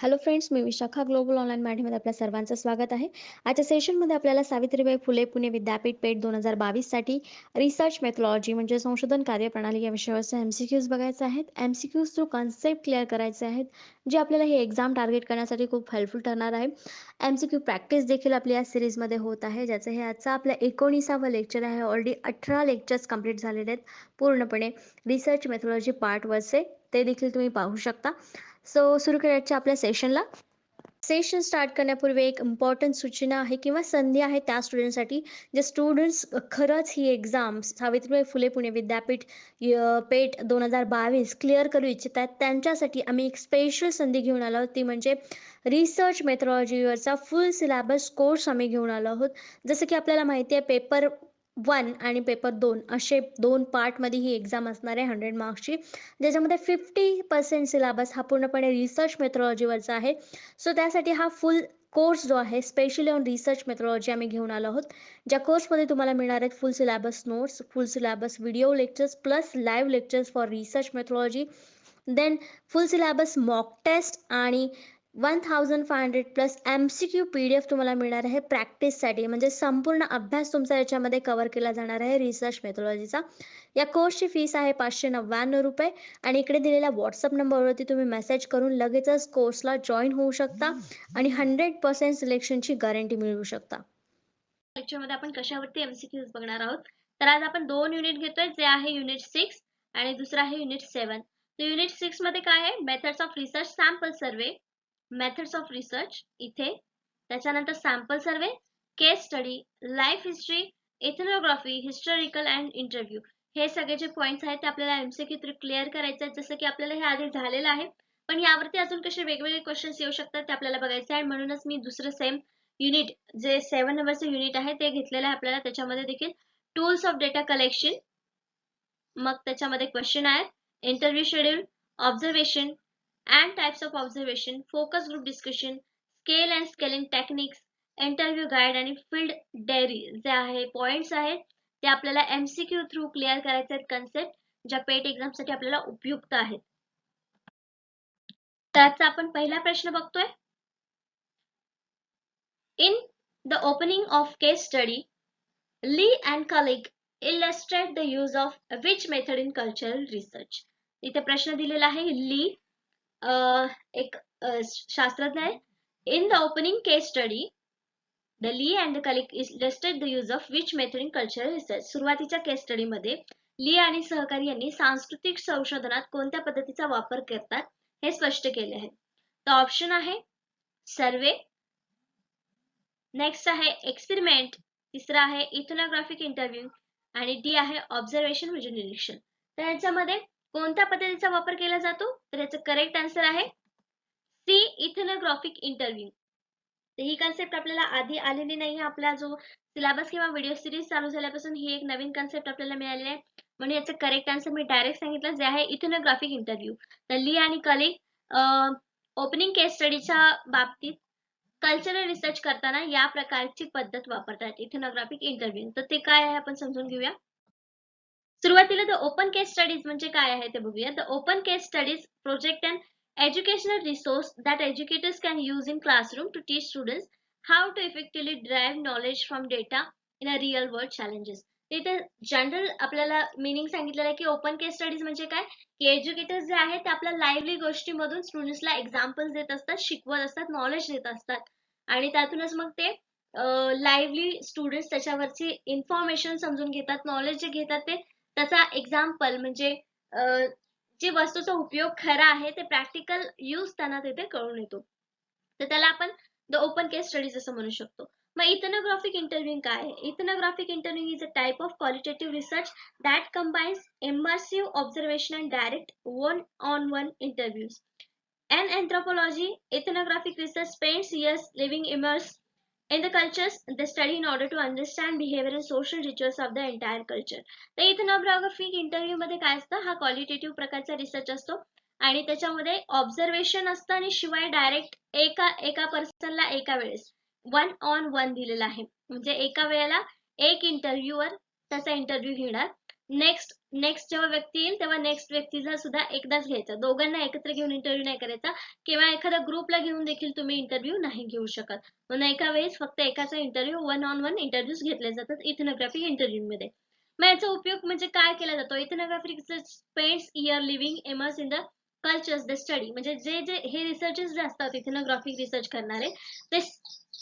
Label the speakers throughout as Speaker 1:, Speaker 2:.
Speaker 1: Hello friends, मी Vishakha global online मॅडममध्ये आपल्या सर्वांचं स्वागत आहे. आजच्या सेशनमध्ये आपल्याला सावित्रीबाई फुले पुणे विद्यापीठ पेठ 2022साठी रिसर्च मेथॉलॉजी म्हणजे संशोधन कार्यप्रणाली या विषयावरचे MCQs बघायचे आहेत. MCQs थ्रू कन्सेप्ट क्लिअर करायचे आहेत, जे आपल्याला हे एक्झाम टार्गेट करण्यासाठी खूप हेल्पफुल ठरणार आहे. MCQ प्रॅक्टिस देखील आपल्या या सिरीजमध्ये होत आहे, ज्याचं हे आजचा आपलं 19वा लेक्चर आहे. ऑलरेडी 18 लेक्चर्स कंप्लीट झालेले आहेत पूर्णपणे रिसर्च मेथॉलॉजी पार्ट वरचे, ते देखील तुम्ही पाहू शकता. सुरू करायच्या आपल्या सेशनला. सेशन स्टार्ट करण्यापूर्वी एक इम्पॉर्टंट सूचना आहे किंवा संधी आहे त्या स्टुडंटसाठी, जे स्टुडंट्स खरंच ही एक्झाम सावित्रीबाई फुले पुणे विद्यापीठ पेठ 2022 क्लिअर करू इच्छितात. त्यांच्यासाठी आम्ही एक स्पेशल संधी घेऊन आलो आहोत, ती म्हणजे रिसर्च मेथॉलॉजीवरचा फुल सिलेबस कोर्स आम्ही घेऊन आलो आहोत. जसं की आपल्याला माहिती आहे, पेपर 1 आणि पेपर 2 असे 2 पार्टमध्ये ही एक्झाम असणार आहे 100 मार्क्सची, ज्याच्यामध्ये 50% सिलेबस हा पूर्णपणे रिसर्च मेथॉलॉजीवरचा आहे. त्यासाठी हा फुल कोर्स जो आहे स्पेशली ऑन रिसर्च मेथॉलॉजी आम्ही घेऊन आलो आहोत, ज्या कोर्समध्ये तुम्हाला मिळणार आहेत full syllabus notes, full syllabus video lectures plus live lectures for research methodology, then full syllabus mock test आणि 1500 प्लस MCQ PDF तुम्हाला मिळणार आहे प्रॅक्टिससाठी. म्हणजे संपूर्ण अभ्यास तुमचा याच्यामध्ये कव्हर केला जाणार आहे रिसर्च मेथॉलॉजीचा. या कोर्सची फीस आहे ₹599 आणि इकडे दिलेल्या व्हॉट्सअप नंबरवरती तुम्ही मेसेज करून लगेचच कोर्सला जॉईन होऊ शकता आणि 100% सिलेक्शनची गॅरंटी मिळवू शकता.
Speaker 2: लेक्चरमध्ये आपण कशावरती MCQs बघणार आहोत. तर आज आपण 2 युनिट घेतोय, जे आहे युनिट 6 आणि दुसरा आहे युनिट 7. तर युनिट 6 मध्ये काय आहे, methods of research, sample survey, methods of research इथे, त्याच्यानंतर sample survey, case study, life history, ethnography, historical and interview, हे सगळे जे पॉइंट्स आहेत ते आपल्याला MCQ थ्रू क्लिअर करायचे आहेत. जसं की आपल्याला हे आधी झालेलं आहे, पण यावरती अजून कसे वेगवेगळे क्वेश्चन्स येऊ शकतात ते आपल्याला बघायचे आहे. म्हणूनच मी दुसरं सेम युनिट, जे 7 नंबरचं युनिट आहे ते घेतलेलं आहे आपल्याला. त्याच्यामध्ये देखील टूल्स ऑफ डेटा कलेक्शन, मग त्याच्यामध्ये क्वेश्चन आहेत, interview schedule, observation and types of observation, focus group discussion, scale and scaling techniques, interview guide आणि फील्ड डायरी, जे आहे पॉइंट्स आहेत ते आपल्याला MCQ थ्रू क्लिअर करायचे आहेत, कन्सेप्ट ज्या पेट एक्झामसाठी आपल्याला उपयुक्त आहेत. त्याचा आपण पहिला प्रश्न बघतोय. In the opening of case study, Lee and colleague illustrate the use of which method in cultural research. इथे प्रश्न दिलेला आहे. ली एक शास्त्रज्ञ आहे. In the opening case study, the Lee and the colleague illustrate the use of which method in cultural research. सुरुवातीच्या केस study मध्ये ली आणि सहकारी यांनी सांस्कृतिक संशोधनात कोणत्या पद्धतीचा वापर करतात हे स्पष्ट केले आहे. तर ऑप्शन आहे सर्वे, नेक्स्ट आहे एक्सपेरिमेंट, तिसरा आहे इथनोग्राफिक इंटरव्ह्यू आणि डी आहे ऑब्झर्वेशन म्हणजे निरीक्षण. तर याच्यामध्ये कोणत्या पद्धतीचा वापर केला जातो, तर याचं करेक्ट आन्सर आहे सी, इथनोग्राफिक इंटरव्ह्यू. तर ही कन्सेप्ट आपल्याला आधी आलेली नाही. आपला जो सिलेबस किंवा व्हिडिओ सिरीज चालू झाल्यापासून ही एक नवीन कन्सेप्ट आपल्याला मिळालेली आहे. म्हणून याचं करेक्ट आन्सर मी डायरेक्ट सांगितलं, जे आहे इथनोग्राफिक इंटरव्ह्यू. तर ली आणि कलिग ओपनिंग केस स्टडीच्या बाबतीत कल्चरल रिसर्च करताना या प्रकारची पद्धत वापरतात, इथनोग्राफिक इंटरव्ह्यू. तर ते काय आहे आपण समजून घेऊया. सुरुवातीला द ओपन केस स्टडीज म्हणजे काय आहे ते बघूया. The open case studies project and educational resource that educators can use in classroom to teach students how to effectively derive knowledge from data in a real world challenges. इथे general आपल्याला meaning सांगितलेलं आहे की open केस studies म्हणजे काय, की educators जे आहेत ते आपल्या लाईव्हली गोष्टीमधून स्टुडंट्सला एक्झाम्पल्स देत असतात, शिकवत असतात, नॉलेज देत असतात आणि त्यातूनच मग ते लाईव्हली स्टुडंट्स त्याच्यावरची इन्फॉर्मेशन समजून घेतात, नॉलेज जे घेतात ते त्याचा एक्झाम्पल म्हणजे जी वस्तूचा उपयोग खरा आहे ते प्रॅक्टिकल यूज त्यांना तिथे कळून येतो. तर त्याला आपण द ओपन केस स्टडीज असं म्हणू शकतो. मग इथनोग्राफिक इंटरव्ह्यू काय आहे. Ethnographic interview is a type of qualitative research that combines immersive observation and direct one on one interviews. In anthropology, ethnographic research spends years living immersed in the cultures they study in order to understand behavior and social rituals of the entire culture. तर ethnographic interview मध्ये काय असतं, हा qualitative प्रकारचा research असतो आणि त्याच्यामध्ये observation असतं आणि शिवाय डायरेक्ट एका एका पर्सनला एका वेळेस वन ऑन वन दिलेला आहे. म्हणजे एका वेळेला एक इंटरव्ह्यूअर त्याचा इंटरव्ह्यू घेणार. नेक्स्ट नेक्स्ट जेव्हा व्यक्ती येईल तेव्हा नेक्स्ट व्यक्तीला सुद्धा एकदाच घ्यायचा. दोघांना एकत्र घेऊन इंटरव्ह्यू नाही करायचा किंवा एखाद्या ग्रुपला घेऊन देखील तुम्ही इंटरव्ह्यू नाही घेऊ शकत. म्हणून एका वेळेस फक्त एकाचा interview one on one interviews घेतले जातात इथनोग्राफिक इंटरव्ह्यूमध्ये. मग याचा उपयोग म्हणजे काय केला जातो? Ethnographic research spends year living immerse in the cultures they study. म्हणजे जे जे हे रिसर्चर्स जे असतात इथनोग्राफिक रिसर्च करणारे ते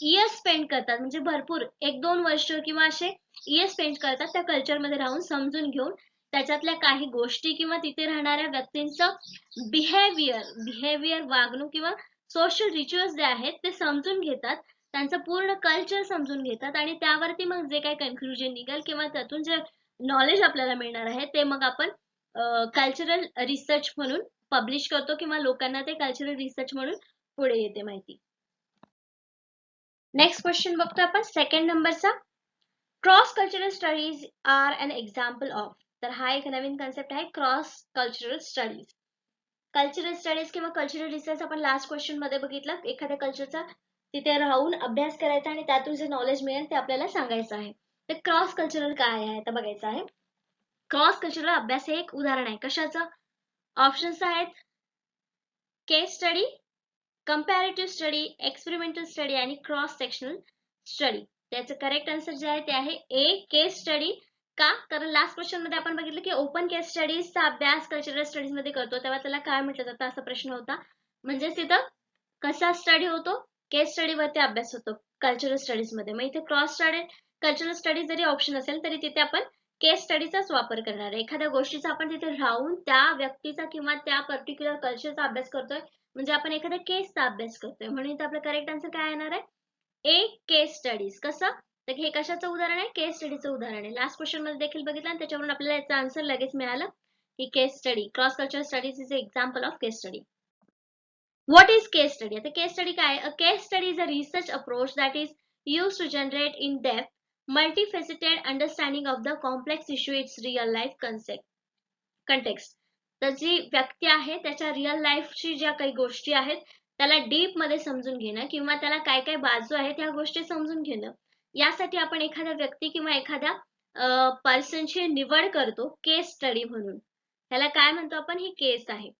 Speaker 2: इयर स्पेंड करतात, म्हणजे भरपूर 1-2 वर्ष किंवा असे इयर स्पेंड करतात त्या कल्चरमध्ये राहून समजून घेऊन त्याच्यातल्या काही गोष्टी किंवा तिथे राहणाऱ्या व्यक्तींचं बिहेवियर वागणूक किंवा सोशल रिच्युअल्स जे आहेत ते समजून घेतात. त्यांचं पूर्ण कल्चर समजून घेतात आणि त्यावरती मग जे काही कन्क्लुजन निघेल किंवा त्यातून जे नॉलेज आपल्याला मिळणार आहे ते मग आपण कल्चरल रिसर्च म्हणून पब्लिश करतो किंवा लोकांना ते कल्चरल रिसर्च म्हणून पुढे येते माहिती. नेक्स्ट क्वेश्चन बघतो आपण सेकंड नंबरचा. Cross cultural studies are an example of. तर हा एक नवीन कन्सेप्ट आहे cross cultural studies. Cultural studies किंवा कल्चरल रिसर्च आपण लास्ट क्वेश्चन मध्ये बघितलं. एखाद्या कल्चरचा तिथे राहून अभ्यास करायचा आणि त्यातून जे नॉलेज मिळेल ते आपल्याला सांगायचं आहे. तर क्रॉस कल्चरल काय आहे आता बघायचं आहे. क्रॉस कल्चरल अभ्यास हे एक उदाहरण आहे. कशाचं? ऑप्शन्स आहेत case study, comparative study, experimental study आणि क्रॉस सेक्शनल स्टडी. त्याचं करेक्ट आन्सर जे आहे ते आहे ए केस स्टडी. का? कारण लास्ट क्वेश्चन मध्ये आपण बघितलं की ओपन केस स्टडीजचा अभ्यास कल्चरल स्टडीज मध्ये करतो तेव्हा त्याला काय म्हटलं जातं असा प्रश्न होता. म्हणजेच तिथं कसा स्टडी होतो? केस स्टडी वरती अभ्यास होतो कल्चरल स्टडीज मध्ये. मग इथे क्रॉस स्टडी कल्चरल स्टडीज जरी ऑप्शन असेल तरी तिथे आपण केस स्टडीचाच वापर करणार आहे. एखाद्या गोष्टीचा आपण तिथे राहून त्या व्यक्तीचा किंवा त्या पर्टिक्युलर कल्चरचा अभ्यास करतोय म्हणजे आपण एखाद्या केसचा अभ्यास करतोय. म्हणून इथे आपलं करेक्ट आन्सर काय येणार आहे? ए केस स्टडीज. कसं? तर हे कशाचं उदाहरण आहे? केस स्टडीचं उदाहरण आहे. लास्ट क्वेश्चन मध्ये देखील बघितलं आणि त्याच्यावरून आपल्याला याचं आन्सर लगेच मिळालं की case study cross cultural studies is example of case study. What is case study? आता case study काय आहे? A case study is a research approach that is used to generate in-depth, multifaceted understanding of the complex issue its real life context. तर जी व्यक्ती आहे त्याच्या real लाईफची ज्या काही गोष्टी आहेत त्याला डीप मध्ये समजून घेणं किंवा त्याला काय काय बाजू आहेत त्या गोष्टी समजून घेणं यासाठी आपण एखाद्या व्यक्ती किंवा एखाद्या पर्सनची निवड करतो केस स्टडी म्हणून. त्याला काय म्हणतो आपण? ही केस आहे.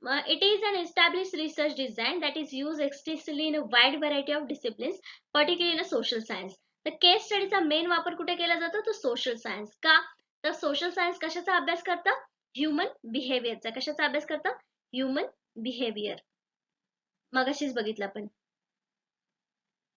Speaker 2: It is an established research design that is used extensively in a wide variety of disciplines, particularly in a social science. तर केस स्टडीचा मेन वापर कुठे केला जातो? तो सोशल सायन्स. का? तर सोशल सायन्स कशाचा अभ्यास करतं? ह्युमन बिहेवियरचा. कशाचा अभ्यास करतं? Human behaviour. मगाशीच बघितलं आपण.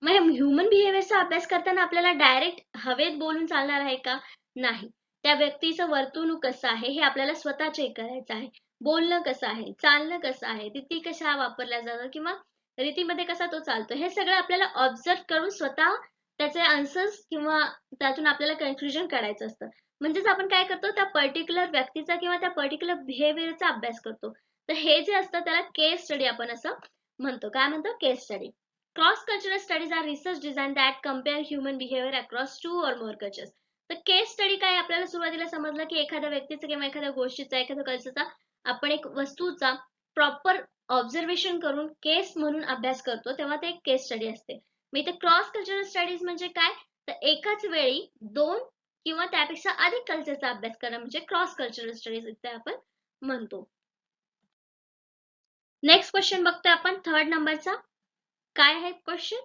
Speaker 2: मग ह्युमन बिहेवियरचा अभ्यास करताना आपल्याला डायरेक्ट हवेत बोलून चालणार आहे का? नाही. त्या व्यक्तीचं वर्तणूक कसं आहे हे आपल्याला स्वतः चेक करायचं आहे. बोलणं कसं आहे, चालणं कसं आहे, रीती कशा वापरल्या जातात किंवा रीतीमध्ये कसा तो चालतो हे सगळं आपल्याला ऑब्झर्व करून स्वतः त्याचे आन्सर्स किंवा त्यातून आपल्याला कन्क्लुजन काढायचं असतं. म्हणजेच आपण काय करतो? त्या पर्टिक्युलर व्यक्तीचा किंवा त्या पर्टिक्युलर बिहेवियरचा अभ्यास करतो. तर हे जे असतं त्याला केस स्टडी आपण असं म्हणतो. काय म्हणतो? केस study. Cross-cultural studies are research design that compare human behavior across two or more cultures. तर केस स्टडी काय? आपल्याला सुरुवातीला समजलं की एखाद्या व्यक्तीचा किंवा एखाद्या गोष्टीचा एखाद्या कल्चरचा आपण एक वस्तूचा प्रॉपर ऑब्झर्वेशन करून केस म्हणून अभ्यास करतो तेव्हा ते एक केस स्टडी असते. मग इथे क्रॉस कल्चरल स्टडीज म्हणजे काय? तर एकाच वेळी दोन किंवा त्यापेक्षा अधिक कल्चरचा अभ्यास करणं म्हणजे क्रॉस कल्चरल स्टडीज इथे आपण म्हणतो. नेक्स्ट क्वेश्चन बघतोय आपण थर्ड नंबरचा. काय आहे question?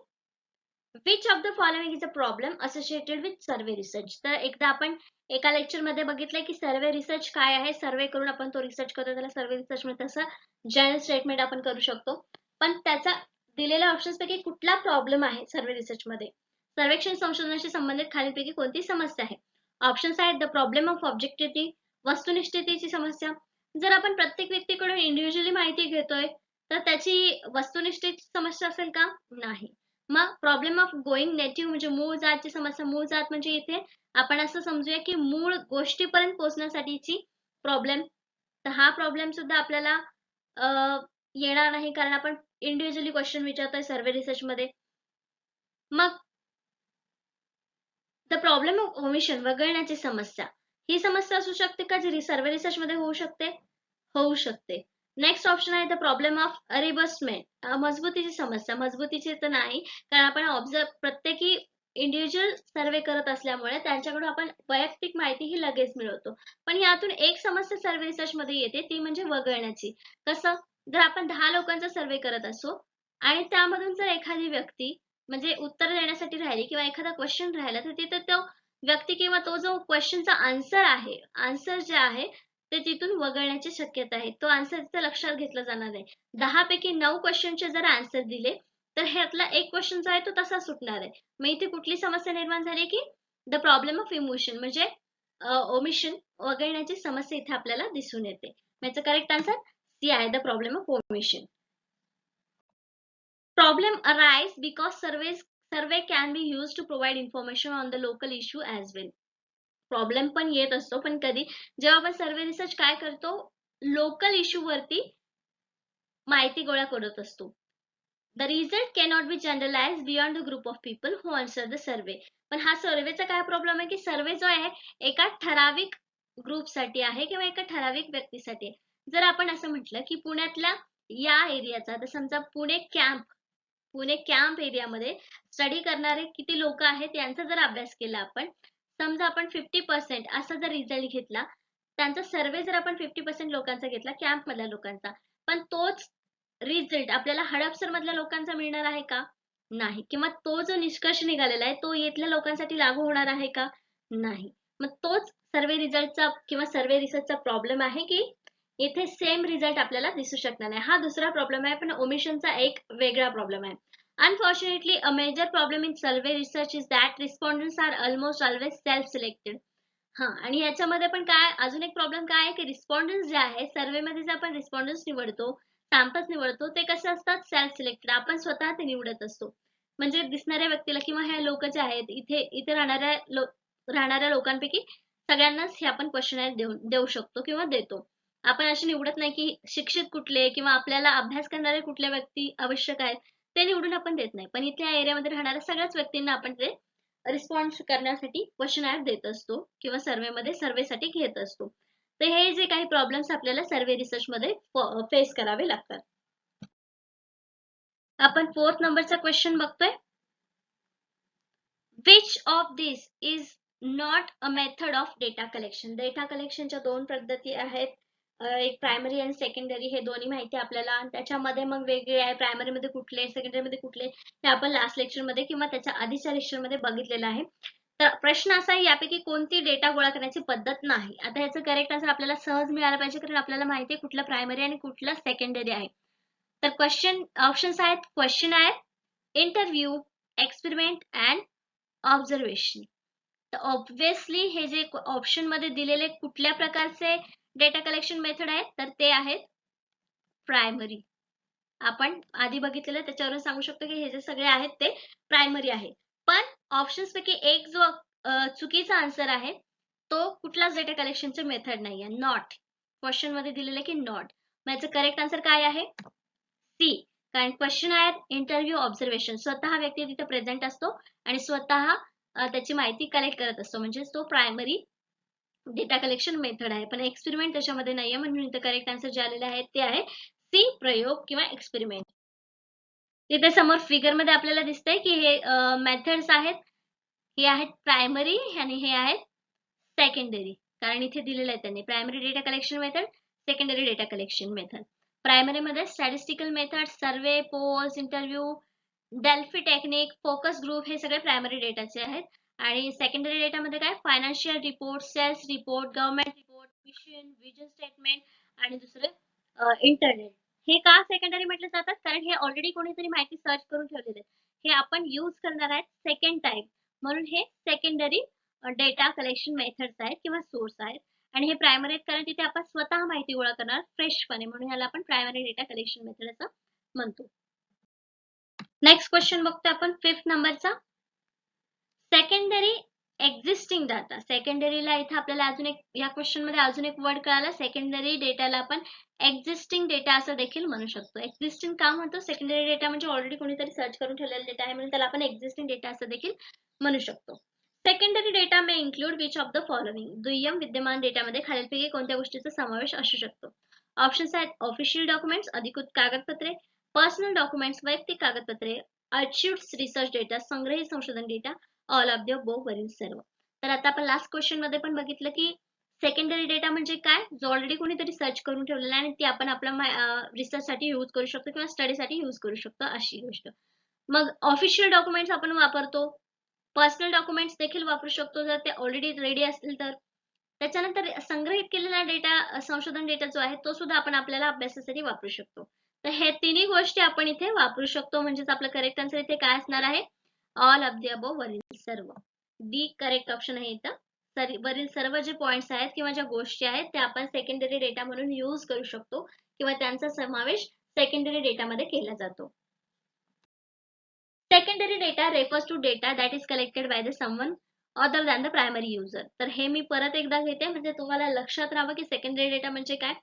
Speaker 2: Which of the following is a problem associated with survey research. तर एकदा आपण एका लेक्चर मध्ये बघितलंय की सर्वे रिसर्च काय आहे. सर्वे करून आपण तो रिसर्च करतो त्याला सर्वे रिसर्च म्हणतात. तसं जनरल स्टेटमेंट आपण करू शकतो. पण त्याचा दिलेल्या ऑप्शन्स पैकी कुठला प्रॉब्लेम आहे सर्वे रिसर्च मध्ये? सर्वेक्षण संशोधनाशी संबंधित खालीलपैकी कोणती समस्या आहे? ऑप्शन्स आहेत द प्रॉब्लेम ऑफ ऑब्जेक्टिव्हिटी, वस्तुनिष्ठतेची समस्या. जर आपण प्रत्येक व्यक्तीकडून इंडिव्हिज्युअली माहिती घेतोय तर त्याची वस्तुनिष्ठतेची समस्या असेल का? नाही. मग प्रॉब्लेम ऑफ गोइंग नेटिव्ह म्हणजे मूळ जातची समस्या. मूळ जात म्हणजे इथे आपण असं समजूया की मूळ गोष्टीपर्यंत पोहोचण्यासाठीची प्रॉब्लेम. तर हा प्रॉब्लेम सुद्धा आपल्याला येणार नाही कारण आपण इंडिव्हिज्युअली क्वेश्चन विचारतोय सर्वे रिसर्च मध्ये. मग द प्रॉब्लेम ऑफ ओमिशन वगळण्याची समस्या. ही समस्या असू शकते का जी सर्वे रिसर्च मध्ये होऊ शकते? होऊ शकते. नेक्स्ट ऑप्शन आहे द प्रॉब्लेम ऑफ रिबर्समेंट मजबूतीची समस्या. मजबूतीची तर नाही कारण आपण ऑब्झर्व प्रत्येकी इंडिव्हिज्युअल सर्वे करत असल्यामुळे त्यांच्याकडून आपण वैयक्तिक माहिती ही लगेच मिळवतो. पण यातून एक समस्या सर्वे रिसर्च मध्ये येते ती म्हणजे वगळण्याची. कसं? जर आपण 10 लोकांचा सर्वे करत असू आणि त्यामधून जर एखादी व्यक्ती म्हणजे उत्तर देण्यासाठी राहिली किंवा एखादा क्वेश्चन राहिला तर तिथे तो व्यक्ती किंवा तो जो क्वेश्चनचा आन्सर जे आहे ते तिथून वगळण्याची शक्यता आहे. तो आन्सर तिथे लक्षात घेतला जाणार नाही. 10 पैकी 9 क्वेश्चनचे जर आन्सर दिले तर ह्यातला एक क्वेश्चन जो आहे तो तसा सुटणार आहे. मग इथे कुठली समस्या निर्माण झाली की द प्रॉब्लेम ऑफ इमोशन म्हणजे ओमिशन वगळण्याची समस्या इथे आपल्याला दिसून येते. याचं करेक्ट आन्सर सी आहे, the problem of omission. Problem arise because survey can be used to provide information on the local issue as well. Problem पण येत असतो, पण कधी जेव्हा आपण सर्वे रिसर्च काय करतो, लोकल इश्यू वरती माहिती गोळा करत असतो. The result cannot be generalized beyond the group of people who answer the survey. पण हा सर्वेचा काय प्रॉब्लेम आहे की सर्वे जो आहे एका ठराविक ग्रुपसाठी आहे किंवा एका ठराविक व्यक्तीसाठी आहे. जर आपण असं म्हटलं की पुण्यातल्या या एरियाचा तर समजा पुणे कॅम्प एरियामध्ये स्टडी करणारे किती लोक आहेत यांचा जर अभ्यास केला आपण, समजा आपण 50% असा जर रिझल्ट घेतला, त्यांचा सर्वे जर आपण 50% लोकांचा घेतला कॅम्प मधल्या लोकांचा, पण तोच रिझल्ट आपल्याला हडपसर मधल्या लोकांचा मिळणार आहे का? नाही. किंवा तो जो निष्कर्ष निघालेला आहे तो येथल्या लोकांसाठी लागू होणार आहे का? नाही. मग तोच सर्वे रिझल्टचा किंवा सर्वे रिसर्चचा प्रॉब्लेम आहे की इथे सेम रिझल्ट आपल्याला दिसू शकणार नाही. हा दुसरा प्रॉब्लेम आहे, पण ओमिशनचा एक वेगळा प्रॉब्लेम आहे. Unfortunately, a major problem in survey research is that respondents are almost always self-selected. हां, आणि ह्याच्यामध्ये पण काय अजून एक प्रॉब्लेम काय आहे की रिस्पॉन्डन्स जे आहे सर्वेमध्ये जे आपण रिस्पॉन्डन्स निवडतो, सॅम्पल्स निवडतो ते कसे असतात सेल्फ सिलेक्टेड. आपण स्वतः ते निवडत असतो. म्हणजे दिसणाऱ्या व्यक्तीला किंवा ह्या लोक जे आहेत इथे राहणाऱ्या लोकांपैकी सगळ्यांनाच हे आपण क्वेश्चनर देऊ शकतो किंवा देतो. आपण असे निवडत नाही की शिक्षित कुठले किंवा आपल्याला अभ्यास करणारे कुठल्या व्यक्ती आवश्यक आहेत ते निवडून आपण देत नाही. पण इथल्या एरियामध्ये राहणाऱ्या सगळ्याच व्यक्तींना आपण ते रिस्पॉन्स करण्यासाठी क्वेश्चनर देत असतो किंवा सर्वेसाठी घेत असतो. तर हे जे काही प्रॉब्लेम्स आपल्याला सर्वे रिसर्च मध्ये फेस करावे लागतात. आपण 4th नंबरचा क्वेश्चन बघतोय. Which of this is not a method of data collection? Data कलेक्शनच्या दोन पद्धती आहेत. एक प्रायमरी आणि सेकंडरी हे दोन्ही माहिती आपल्याला त्याच्यामध्ये मग वेगळे आहे. प्रायमरी मध्ये कुठले सेकंडरी मध्ये कुठले हे आपण लास्ट लेक्चर मध्ये किंवा त्याच्या आधीच्या लेक्चर मध्ये बघितलेलं आहे. तर प्रश्न असा आहे यापैकी कोणती डेटा गोळा करण्याची पद्धत नाही. आता याचं करेक्ट आन्सर आपल्याला सहज मिळालं पाहिजे कारण आपल्याला माहिती आहे कुठलं प्रायमरी आणि कुठलं सेकंडरी आहे. तर क्वेश्चन ऑप्शन्स आहेत, क्वेश्चन आहे, इंटरव्ह्यू, एक्सपेरिमेंट अँड ऑब्झर्वेशन. तर ऑब्विसली हे जे ऑप्शन मध्ये दिलेले कुठल्या प्रकारचे डेटा कलेक्शन मेथड आहेत तर ते आहेत प्रायमरी. आपण आधी बघितलेलं त्याच्यावरून सांगू शकतो की हे जे सगळे आहेत ते प्रायमरी आहे. पण ऑप्शन्स पैकी एक जो चुकीचा आन्सर आहे तो कुठलाच डेटा कलेक्शनचे मेथड नाहीये. नॉट क्वेश्चन मध्ये दिलेलं की नॉट. मग याचं करेक्ट आन्सर काय आहे? सी. कारण क्वेश्चन आहे इंटरव्ह्यू ऑब्झर्वेशन. स्वतः व्यक्ती तिथे प्रेझेंट असतो आणि स्वतः त्याची माहिती कलेक्ट करत असतो म्हणजे तो प्रायमरी डेटा कलेक्शन मेथड आहे. पण एक्सपेरिमेंट त्याच्यामध्ये नाहीये म्हणून इथे करेक्ट आन्सर जे आलेले आहे ते आहे सी, प्रयोग किंवा एक्सपेरिमेंट. इथे समोर फिगर मध्ये आपल्याला दिसतंय की हे मेथड्स आहेत. हे आहेत प्रायमरी आणि हे आहेत सेकंडरी. कारण इथे दिलेलं आहे त्यांनी primary data collection method, secondary data collection method. Primary मध्ये statistical method, survey, polls, interview, Delphi technique, focus group हे सगळे प्रायमरी डेटाचे आहेत. आणि सेकंडरी डेटामध्ये काय financial report, sales report, government report, mission, vision statement आणि दुसरं इंटरनेट. हे का सेकंडरी म्हटले जातात कारण हे ऑलरेडी कोणीतरी माहिती सर्च करून ठेवलेले हे आपण यूज करणार आहेत सेकंड टाइम म्हणून हे सेकंडरी डेटा कलेक्शन मेथड्स आहेत किंवा सोर्स आहेत. आणि हे प्रायमरी आहेत कारण तिथे आपण स्वतः माहिती गोळा करणार फ्रेशपणे म्हणून याला आपण प्रायमरी डेटा कलेक्शन मेथड असं म्हणतो. नेक्स्ट क्वेश्चन बघतोय आपण 5th नंबरचा. Secondary existing data. सेकंडरीला इथे आपल्याला अजून एक या क्वेश्चन मध्ये अजून एक वर्ड कळाला. सेकंडरी डेटाला आपण एक्झिस्टिंग डेटा असं देखील म्हणू शकतो. एक्झिस्टिंग का म्हणतो? सेकंडरी डेटा म्हणजे ऑलरेडी कोणीतरी सर्च करून ठेवलेला डेटा आहे म्हणून त्याला आपण एक्झिस्टिंग डेटा असं देखील म्हणू शकतो. Secondary data may include which of the following. दुय्यम विद्यमान डेटामध्ये खालीलपैकी कोणत्या गोष्टीचा समावेश असू शकतो? ऑप्शन्स आहेत ऑफिशियल डॉक्युमेंट्स, अधिकृत कागदपत्रे, पर्सनल डॉक्युमेंट्स, वैयक्तिक कागदपत्रे, आर्चिव्ड रिसर्च डेटा, संग्रहित संशोधन data, all of the above वरील सर्व. तर आता आपण लास्ट क्वेश्चन मध्ये पण बघितलं की सेकंडरी डेटा म्हणजे काय, जो ऑलरेडी कोणीतरी सर्च करून ठेवलेला आहे आणि ती आपण आपल्या रिसर्चसाठी यूज करू शकतो किंवा स्टडीसाठी यूज करू शकतो अशी गोष्ट. मग ऑफिशियल डॉक्युमेंट्स आपण वापरतो, पर्सनल डॉक्युमेंट्स देखील वापरू शकतो जर ते ऑलरेडी रेडी असतील तर. त्याच्यानंतर संग्रहित केलेला डेटा, संशोधन डेटा जो आहे तो सुद्धा आपण आपल्याला अभ्यासासाठी वापरू शकतो. तर हे तिन्ही गोष्टी आपण इथे वापरू शकतो, म्हणजेच आपलं करेक्ट आन्सर इथे काय असणार आहे, ऑल ऑफ द अबोव्ह वरील सर्व. डी करेक्ट ऑप्शन आहे इथं. वरील सर्व जे पॉइंट्स आहेत किंवा ज्या गोष्टी आहेत त्या आपण सेकंडरी डेटा म्हणून यूज करू शकतो किंवा त्यांचा समावेश सेकंडरी डेटामध्ये केला जातो. Secondary data refers to data that is collected by the someone other than the primary user. तर हे मी परत एकदा घेते म्हणजे तुम्हाला लक्षात राहावं की सेकंडरी डेटा म्हणजे काय.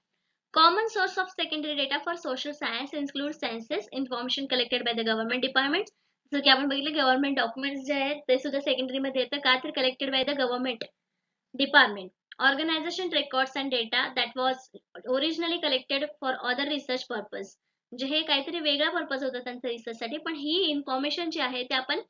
Speaker 2: Common source of secondary data for social science includes census information collected by the government departments. जसं की आपण बघितलं गव्हर्नमेंट डॉक्युमेंट्स जे आहेत ते सुद्धा सेकंडरी मध्ये येतं का, तर collected by the government department. Organization records and data that was originally collected for other research purpose. म्हणजे हे काहीतरी वेगळा पर्पज होता त्यांचा रिसर्चसाठी, पण ही इन्फॉर्मेशन जी आहे ते आपण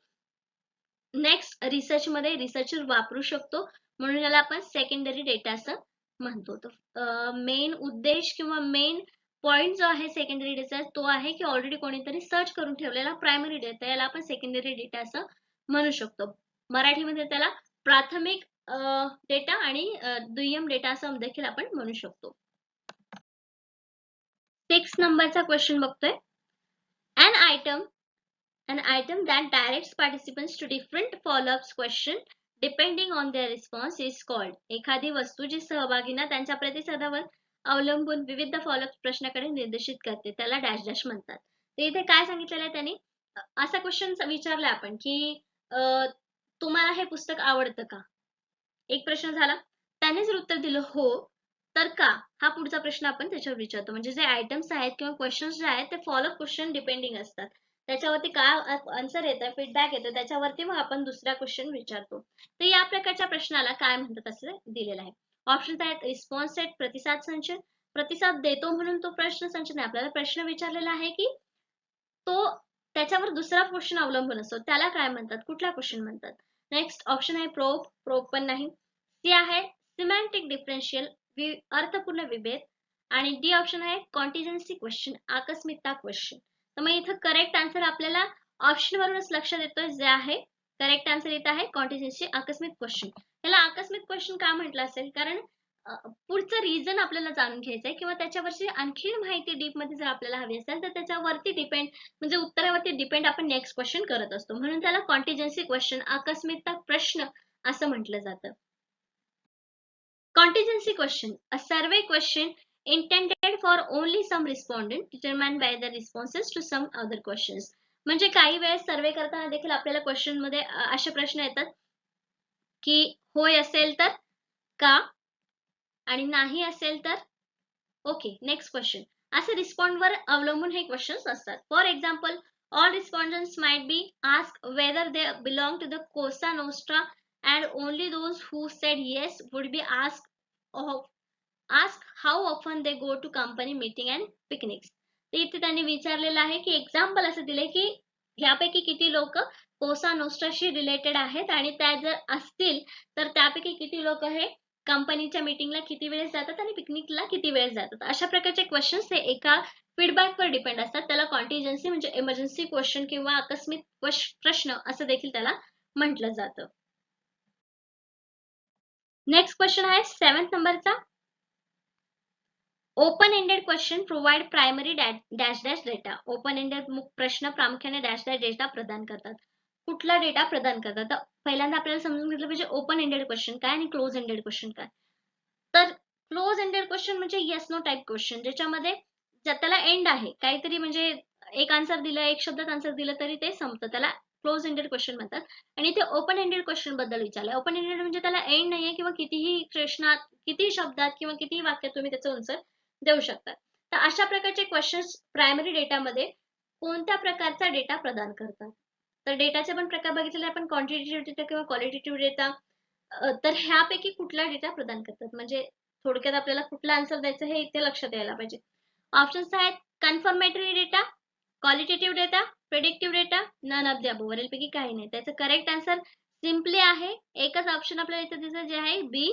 Speaker 2: नेक्स्ट रिसर्च मध्ये रिसर्चर वापरू शकतो, म्हणून याला आपण सेकंडरी डेटा असं म्हणतो. तर मेन उद्देश किंवा मेन पॉइंट जो आहे सेकंडरी डेटा तो आहे की ऑलरेडी कोणीतरी सर्च करून ठेवलेला प्रायमरी डेटा याला आपण सेकंडरी डेटा असं म्हणू शकतो. मराठीमध्ये त्याला प्राथमिक डेटा आणि दुय्यम डेटा असं देखील आपण म्हणू शकतो. 6 नंबरचा क्वेश्चन बघतोय. An item that directs participants to different follow-ups question depending on their response is called. एखादी वस्तू जी सहभागींना त्यांच्या प्रतिसादावर अवलंबून विविध फॉलोअप प्रश्नाकडे निर्देशित करते त्याला डॅश डॅश म्हणतात. तर इथे काय सांगितलेलं आहे त्यांनी, असा क्वेश्चन विचारला आपण की तुम्हाला हे पुस्तक आवडतं का, एक प्रश्न झाला. त्याने जर उत्तर दिलं हो तर का, हा पुढचा प्रश्न आपण त्याच्यावर विचारतो. म्हणजे जे आयटम्स आहेत किंवा क्वेश्चन्स जे आहेत ते फॉलोअप क्वेश्चन डिपेंडिंग असतात, त्याच्यावरती काय आन्सर येतं, फीडबॅक येतो, त्याच्यावरती मग आपण दुसरा क्वेश्चन विचारतो. तर या प्रकारच्या प्रश्नाला काय म्हणतात असं दिलेलं आहे. ऑप्शन्स आहेत रिस्पॉन्स सेट, प्रतिसाद संच. प्रतिसाद देतो म्हणून तो प्रश्न संच नाही, आपल्याला प्रश्न विचारलेला आहे की तो त्याच्यावर दुसरा क्वेश्चन अवलंबून असतो त्याला काय म्हणतात, कुठला क्वेश्चन म्हणतात. नेक्स्ट ऑप्शन आहे प्रोब, प्रोब पण नाही. सी आहे सिमॅन्टिक डिफरन्शियल, अर्थपूर्ण विभेद. आणि डी ऑप्शन आहे कॉन्टिजेन्सी क्वेश्चन, आकस्मिकता क्वेश्चन. तर मग इथं करेक्ट आन्सर आपल्याला ऑप्शन वरूनच लक्षात येतोय, जे आहे करेक्ट आन्सर इथं आहे कॉन्टिजेन्सी, आकस्मिक क्वेश्चन. याला आकस्मिक क्वेश्चन का म्हटलं असेल, कारण पुढचं रिझन आपल्याला जाणून घ्यायचंय किंवा त्याच्यावरची आणखी माहिती डीप मध्ये जर आपल्याला हवी असेल तर त्याच्यावरती डिपेंड, म्हणजे उत्तरावरती डिपेंड आपण नेक्स्ट क्वेश्चन करत असतो, म्हणून त्याला कॉन्टिजेन्सी क्वेश्चन, आकस्मिकता प्रश्न असं म्हटलं जातं. Contingency question, a survey question intended for only some respondent determined by the responses to some other questions. म्हणजे काही वेळेस सर्वे करताना देखील आपल्याला क्वेश्चन मध्ये असे प्रश्न येतात की होय असेल तर का आणि नाही असेल तर ओके नेक्स्ट क्वेश्चन, असे रिस्पॉन्ड वर अवलंबून हे क्वेश्चन्स असतात. For example, all respondents might be asked whether they belong to the Cosa Nostra and only those who said yes would be asked how often they go to company meeting and picnics. ते इथे त्यांनी विचारलेलं आहे की example असं दिले की यापैकी किती लोक कोसा नोस्ट्राशी रिलेटेड आहेत आणि त्या जर असतील तर त्यापैकी किती लोक हे कंपनीच्या मीटिंगला किती वेळेस जातात आणि पिकनिकला किती वेळेस जातात. अशा प्रकारचे क्वेश्चन्स हे एका फीडबॅकवर डिपेंड असतात. त्याला कॉन्टिजेन्सी म्हणजे इमर्जन्सी क्वेश्चन किंवा आकस्मिक प्रश्न असं देखील त्याला म्हटलं जातं. नेक्स्ट क्वेश्चन आहे 7th नंबरचा. Open ended question provide primary dash dash data. Open ended प्रश्न प्रामुख्याने डॅश डॅश डेटा प्रदान करतात. कुठला डेटा प्रदान करतात, तर पहिल्यांदा आपल्याला समजून घेतलं पाहिजे ओपन एंडेड क्वेश्चन काय आणि क्लोज एंडेड क्वेश्चन काय. तर क्लोज एंडेड क्वेश्चन म्हणजे येस नो टाइप क्वेश्चन, ज्याच्यामध्ये त्याला एंड आहे, काहीतरी म्हणजे एक आन्सर दिलं, एक शब्दात आन्सर दिलं तरी ते संपतं, त्याला क्लोज एंडेड क्वेश्चन म्हणतात. आणि ते ओपन एंडेड क्वेश्चन बद्दल विचारलंय. ओपन एंडेड म्हणजे त्याला एंड नाहीये किंवा कितीही प्रश्नात, कितीही शब्दात किंवा कितीही वाक्यात तुम्ही त्याचं आन्सर देऊ शकतात. तर अशा प्रकारचे क्वेश्चन्स प्रायमरी डेटामध्ये कोणत्या प्रकारचा डेटा प्रदान करतात. तर डेटाचे पण प्रकार बघितलेले आपण, क्वांटिटेटिव्ह डेटा किंवा क्वालिटेटिव्ह डेटा. तर ह्यापैकी कुठला डेटा प्रदान करतात, म्हणजे थोडक्यात आपल्याला कुठला आन्सर द्यायचं हे इथे लक्षात यायला पाहिजे. ऑप्शन्स आहेत confirmatory data, qualitative data, predictive data, none of the above. वरीलपैकी काही नाही. त्याचं करेक्ट आन्सर सिम्पली आहे एकच ऑप्शन आपल्याला इथे दिसत जे आहे बी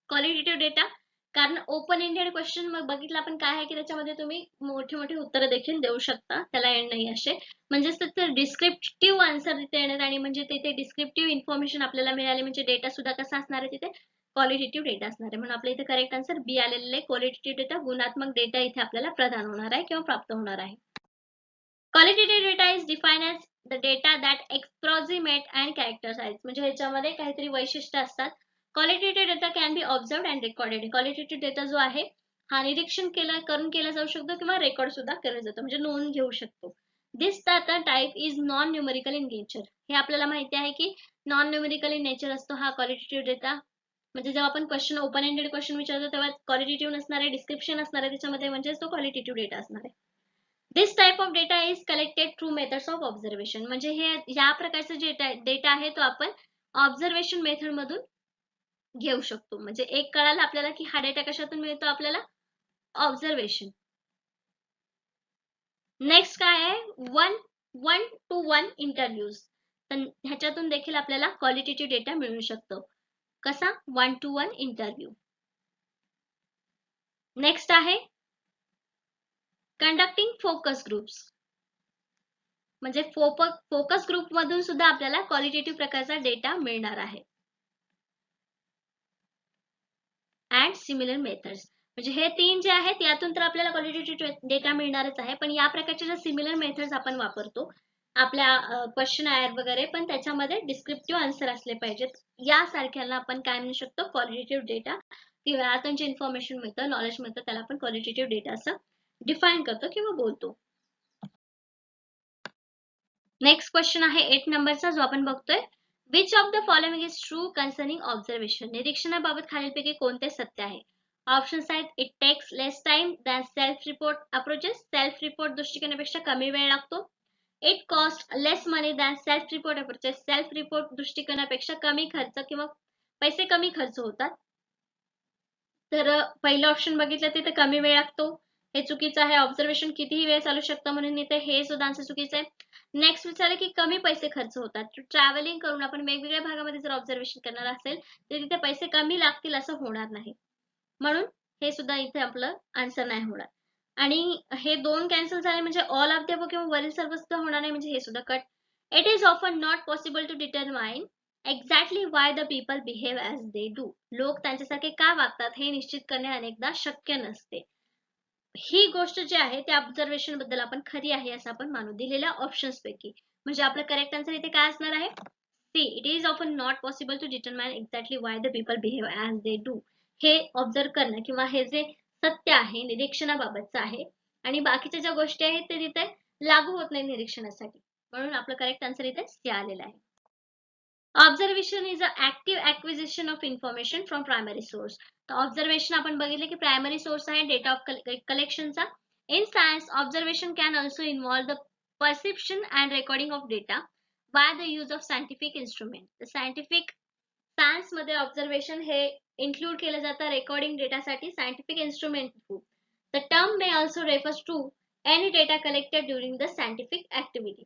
Speaker 2: क्वालिटेटिव्ह डेटा. कारण ओपन एंडेड क्वेश्चन मग बघितलं आपण काय आहे की त्याच्यामध्ये तुम्ही मोठी मोठी उत्तरं देखील देऊ शकता, त्याला एंड नाही असे. म्हणजेच त्याचं डिस्क्रिप्टिव्ह आन्सर तिथे येणार आणि म्हणजे तिथे डिस्क्रिप्टिव्ह इन्फॉर्मेशन आपल्याला मिळाली म्हणजे डेटा सुद्धा कसा असणार आहे तिथे क्वालिटेटिव्ह डेटा असणार आहे. म्हणून आपल्या इथे करेक्ट आन्सर बी आलेले आहे. क्वालिटेटिव्ह डेटा गुणात्मक डेटा इथे आपल्याला प्रदान होणार आहे किंवा प्राप्त होणार आहे. Qualitative data is defined as the data that approximate and characterise. म्हणजे ह्याच्यामध्ये काहीतरी वैशिष्ट्य असतात. Qualitative data can be observed and recorded. Qualitative data जो आहे हा निरीक्षण करून केला जाऊ शकतो किंवा रेकॉर्ड सुद्धा केला जातो म्हणजे नोंद घेऊ शकतो. This data type is non numerical in nature. हे आपल्याला माहिती आहे की नॉन न्यूमेरिकल इन नेचर असतो हा क्वालिटेटिव्ह डेटा. म्हणजे जेव्हा आपण क्वेश्चन ओपन एंडेड क्वेश्चन विचारतो तेव्हा क्वालिटेटिव्ह नसणार आहे, डिस्क्रिप्शन असणार आहे त्याच्यामध्ये म्हणजेच तो क्वालिटेटिव्ह डेटा असणार आहे. This type of data is collected through methods of observation. म्हणजे हे या प्रकारचा जे डेटा आहे तो आपण ऑब्झर्वेशन मेथड मधून घेऊ शकतो. म्हणजे एक कळालं आपल्याला की हा डेटा कशातून मिळतो आपल्याला ऑब्झर्वेशन. नेक्स्ट काय आहे वन टू वन इंटरव्ह्यूज. तर ह्याच्यातून देखील आपल्याला क्वालिटेटिव्ह डेटा मिळू शकतो. कसा 1 to 1 इंटरव्ह्यू. नेक्स्ट आहे कंडक्टिंग फोकस ग्रुप्स. म्हणजे फोकस ग्रुप मधून सुद्धा आपल्याला क्वालिटेटिव्ह प्रकारचा डेटा मिळणार आहे. And similar methods. म्हणजे हे तीन जे आहेत यातून तर आपल्याला क्वालिटेटिव्ह डेटा मिळणारच आहे, पण या प्रकारचे जे सिमिलर मेथड्स आपण वापरतो आपल्या क्वेश्चन आयर वगैरे, पण त्याच्यामध्ये डिस्क्रिप्टिव्ह आन्सर असले पाहिजेत. यासारख्याला आपण काय म्हणू शकतो क्वालिटेटिव्ह डेटा किंवा यातून जे इन्फॉर्मेशन मिळतं नॉलेज मिळतं त्याला आपण क्वालिटेटिव्ह डेटा असं डिफाईन करतो किंवा बोलतो. नेक्स्ट क्वेश्चन आहे 8 नंबरचा जो आपण बघतोय. Which of the following is true concerning observation. निरीक्षणाबाबत खालीलपैकी कोणते सत्य आहे. ऑप्शन्स आहेत it takes less time than self report approaches. Self report दृष्टिकोनापेक्षा कमी वेळ लागतो. It cost less money than self report approaches. Self report दृष्टिकोनापेक्षा कमी खर्च किंवा पैसे कमी खर्च होतात. तर पहिलं ऑप्शन बघितलं तिथे कमी वेळ लागतो, हे चुकीचं आहे. ऑब्झर्वेशन कितीही वेळ चालू शकतं म्हणून इथे हे सुद्धा आन्सर चुकीचं आहे. नेक्स्ट विचारलं की कमी पैसे खर्च होतात. ट्रॅव्हलिंग करून आपण वेगवेगळ्या भागामध्ये जर ऑब्झर्वेशन करणार असेल तर तिथे पैसे कमी लागतील असं होणार नाही. म्हणून हे सुद्धा इथे आपलं आन्सर नाही होणार. आणि हे दोन कॅन्सल झाले म्हणजे ऑल ऑफ द अबोव किंवा वरील सर्व सुद्धा होणार नाही म्हणजे हे सुद्धा cut. It is often not possible to determine exactly why the people behave as they do. लोक त्यांच्यासारखे का वागतात हे निश्चित करणे अनेकदा शक्य नसते. ही गोष्ट जी आहे त्या ऑब्झर्वेशन बद्दल आपण खरी आहे असं आपण मानू दिलेल्या ऑप्शन्स पैकी. म्हणजे आपलं करेक्ट आन्सर इथे काय असणार आहे C. It is often not possible to determine exactly why the people behave as they do. हे ऑब्झर्व करणं किंवा हे जे सत्य आहे निरीक्षणाबाबतचं आहे आणि बाकीच्या ज्या गोष्टी आहेत ते तिथे लागू होत नाही निरीक्षणासाठी. म्हणून आपलं करेक्ट आन्सर इथे सी आलेलं आहे. Observation is a active acquisition of information from primary source. तर ऑब्झर्वेशन आपण बघितले की प्रायमरी सोर्स आहे डेटा ऑफ कलेक्शनचा. In science observation can also involve the perception and recording of data by the use of scientific instrument. Scientific science मध्ये observation हे include केलं जातं रेकॉर्डिंग डेटासाठी scientific instrument through. The term may also refers to any data collected during the scientific activity.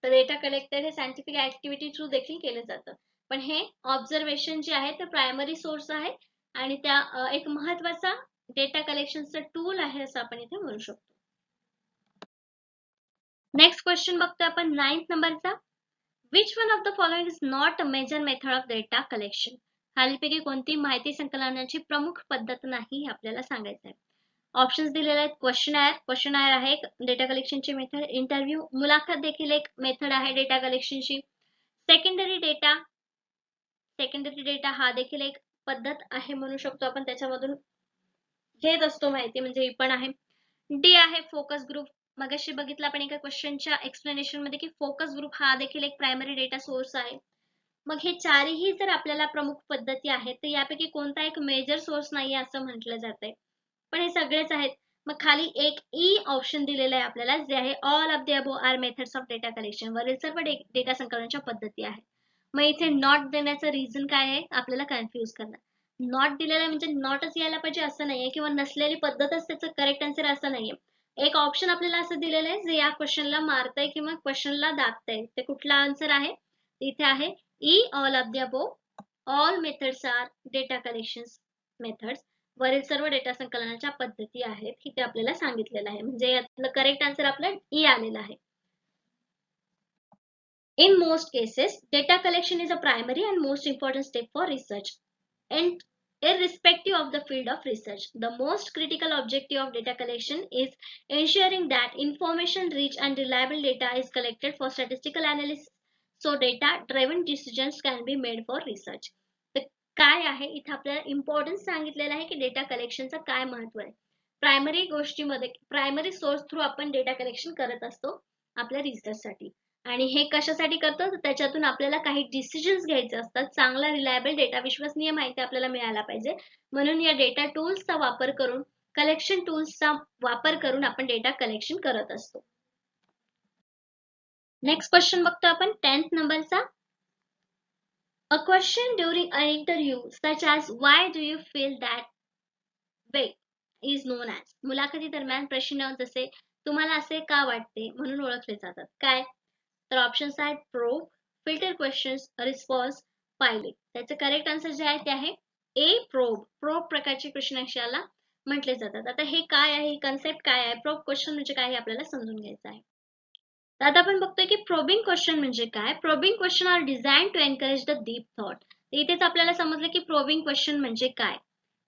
Speaker 2: तर data collected हे scientific activity through देखील केलं जातं. पण हे ऑब्झर्वेशन जे आहे ते प्रायमरी सोर्स आहे आणि त्या एक महत्वाचा डेटा कलेक्शनचा टूल आहे असं आपण इथे म्हणू शकतो. नेक्स्ट क्वेश्चन बघतोय आपण 9th नंबरचा. Which one of the following is not a major method of data collection. खालीलपैकी कोणती माहिती संकलनाची प्रमुख पद्धत नाही हे आपल्याला सांगायचं आहे. ऑप्शन्स दिलेले आहेत क्वेश्चन आयर आहे एक डेटा कलेक्शनची मेथड. इंटरव्ह्यू मुलाखत देखील एक मेथड आहे डेटा कलेक्शनची. सेकंडरी डेटा हा देखील एक पद्धत आहे म्हणू शकतो आपण त्याच्यामधून घेत असतो माहिती म्हणजे ही पण आहे. डी आहे फोकस ग्रुप. मगाशी बघितलं आपण एका क्वेश्चनच्या एक्सप्लेनेशन मध्ये की फोकस ग्रुप हा देखील एक प्रायमरी डेटा सोर्स आहे. मग हे चारही जर आपल्याला प्रमुख पद्धती आहेत तर यापैकी कोणता एक मेजर सोर्स नाही असं म्हटलं जातंय. पण हे सगळेच आहेत. मग खाली एक ई ऑप्शन दिलेलं आहे आपल्याला जे आहे all of the above are methods of data collection. वरील सर्व डेटा संकलनाच्या पद्धती आहेत. मग इथे नॉट देण्याचं रिझन काय आहे आपल्याला कन्फ्युज करणार. नॉट दिलेला आहे म्हणजे नॉटच यायला पाहिजे असं नाहीये किंवा नसलेली पद्धतच त्याचं करेक्ट आन्सर असं नाहीये. एक ऑप्शन आपल्याला असं दिलेलं आहे जे या क्वेश्चनला मारतंय किंवा क्वेश्चनला दाबतंय. ते कुठला आन्सर आहे इथे आहे E all of the above, all methods are data collection methods. वरील सर्व डेटा संकलनाच्या पद्धती आहेत इथे आपल्याला सांगितलेलं आहे. म्हणजे यातलं करेक्ट आन्सर आपलं ई आलेलं आहे. In most cases, data collection is a primary and most important step for research. And irrespective of the field of research, the most critical objective of data collection is ensuring that information rich and reliable data is collected for statistical analysis, so data driven decisions can be made for research. तर काय आहे इथे आपल्याला importance सांगितलेलं आहे की data कलेक्शनचं काय महत्व आहे. प्रायमरी गोष्टीमध्ये प्रायमरी सोर्स थ्रू आपण डेटा कलेक्शन करत असतो आपल्या रिसर्चसाठी. आणि हे कशासाठी करतो तर त्याच्यातून आपल्याला काही डिसिजन्स घ्यायचे असतात. चांगला रिलायबल डेटा, विश्वसनीय माहिती आपल्याला मिळायला पाहिजे. म्हणून या डेटा टूल्सचा वापर करून, कलेक्शन टूल्सचा वापर करून आपण डेटा कलेक्शन करत असतो. नेक्स्ट क्वेश्चन बघतो आपण 10th नंबरचा. A question during an interview such as why do you feel that way is known as. मुलाखती दरम्यान प्रश्न जसे तुम्हाला असे का वाटते म्हणून ओळखले जातात. काय तर ऑप्शन्स आहेत probe, filter questions, response, pilot. त्याचे करेक्ट आन्सर जे आहे ते आहे ए प्रोब. प्रोब प्रकारचे प्रश्न अशाला म्हटले जातात. आता हे काय आहे, ही कन्सेप्ट काय आहे, प्रोब क्वेश्चन म्हणजे काय हे आपल्याला समजून घ्यायचं आहे. तर आता आपण बघतोय की प्रोबिंग क्वेश्चन म्हणजे काय. Probing questions are design to encourage the deep thought. इथेच आपल्याला समजलं की प्रोबिंग क्वेश्चन म्हणजे काय,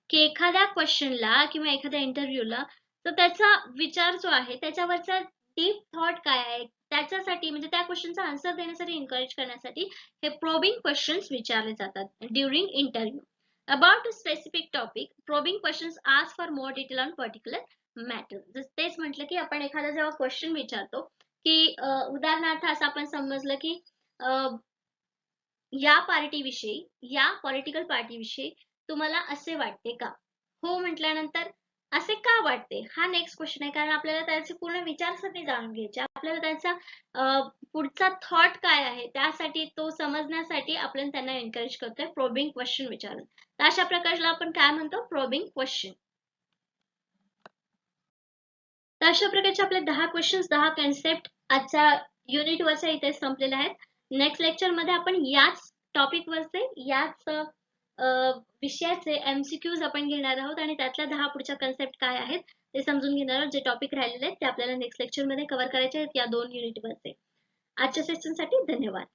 Speaker 2: की एखाद्या क्वेश्चनला किंवा एखाद्या इंटरव्ह्यूला तर त्याचा विचार जो आहे त्याच्यावरचा डीप थॉट काय आहे त्याच्यासाठी, म्हणजे त्या क्वेश्चनचा आन्सर देण्यासाठी एन्करेज करण्यासाठी हे प्रोबिंग क्वेश्चन्स विचारले जातात during interview. About a specific topic, probing questions ask for more detail on particular matter. तेच म्हटलं की आपण एखादा जेव्हा क्वेश्चन विचारतो की उदाहरणार्थ असं आपण समजलं की या पार्टीविषयी, या पॉलिटिकल पार्टीविषयी तुम्हाला असे वाटते का. हो म्हटल्यानंतर असे का वाटते हा नेक्स्ट क्वेश्चन आहे, कारण आपल्याला त्याचे पूर्ण विचारसरणी जाणून घ्यायची, आपल्याला त्याचा पुढचा थॉट काय आहे त्यासाठी, तो समजण्यासाठी आपण त्यांना एनकरेज करतोय प्रोबिंग क्वेश्चन विचारून. तर अशा प्रकारला आपण काय म्हणतो, प्रोबिंग क्वेश्चन. तर अशा प्रकारचे आपले 10 क्वेश्चन्स, 10 कन्सेप्ट आजच्या युनिट वरच्या इथे संपलेले आहेत. नेक्स्ट लेक्चर मध्ये आपण याच टॉपिक वरचे, याच विषयाचे एमसीक्यूज आपण घेणार आहोत आणि त्यातल्या 10 पुढच्या कन्सेप्ट काय आहेत ते समजून घेणार आहोत. जे टॉपिक राहिलेले आहेत ते आपल्याला नेक्स्ट लेक्चर मध्ये कव्हर करायचे आहेत या 2 युनिट वरचे. आजच्या सेशनसाठी धन्यवाद.